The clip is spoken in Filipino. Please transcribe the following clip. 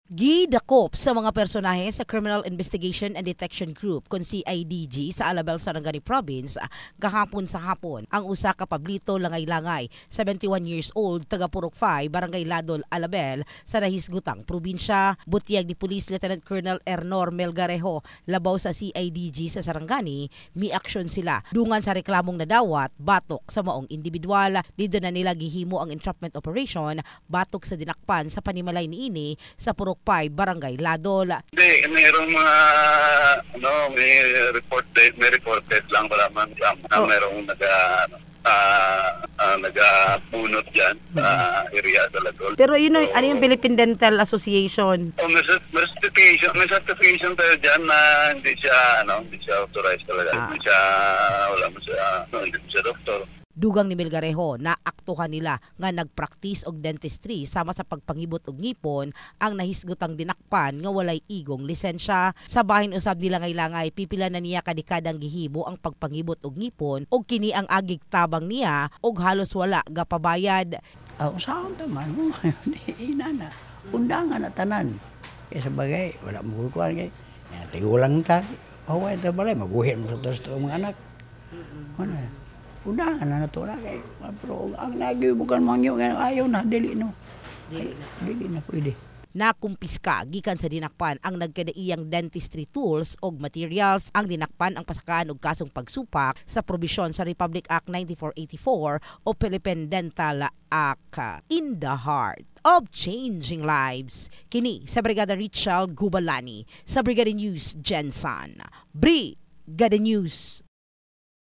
Gidakop sa mga personahe sa Criminal Investigation and Detection Group kon CIDG sa Alabel, Sarangani Province kahapon sa hapon ang usa ka Pablito Langay-Langay, 71 years old, taga Purok 5, Barangay Ladol, Alabel sa nahisgutang probinsya. Butyag ni Police Lieutenant Colonel Ernor Melgarejo labaw sa CIDG sa Sarangani, mi-aksyon sila dungan sa reklamong nadawat batok sa maong individual. Dito na nila gihimo ang entrapment operation batok sa dinakpan sa panimalay niini sa Purok 5, Barangay Ladol. Hindi, mayroong mga may reported lang wala man mayroong nagapunot diyan sa area sa Ladol. Pero yun ano yung Philippine Dental Association? May certification tayo diyan na hindi siya authorized talaga. Hindi siya doktor. Dugang ni Melgarejo na aktuhan nila nga nagpractice og dentistry sama sa pagpangibot og ngipon ang nahisgutang dinakpan nga walay igong lisensya. Sa bahin usab nila Langay-Langay, pipila na niya kadikadang gihimo ang pagpangibot og ngipon og kini ang agig tabang niya og halos wala gapabayad. Saan naman mo inana undangan na tanan kay sa bagay wala mo kuan kay tigulang ta away ta balay maguhin mo sa mga anak. Ano undangan na nato na kay pero ang nagyo bukan mangyo ayaw na dili na pwede. Nakumpiska gikan sa dinakpan ang nagkadaiyang dentistry tools og materials. Ang dinakpan ang pasakaan og kasong pagsupak sa probisyon sa Republic Act 9484 o Philippine Dental Act. In the heart of changing lives, kini sa Brigada Richard Gubalani sa Brigada News Gensan. Brigada News.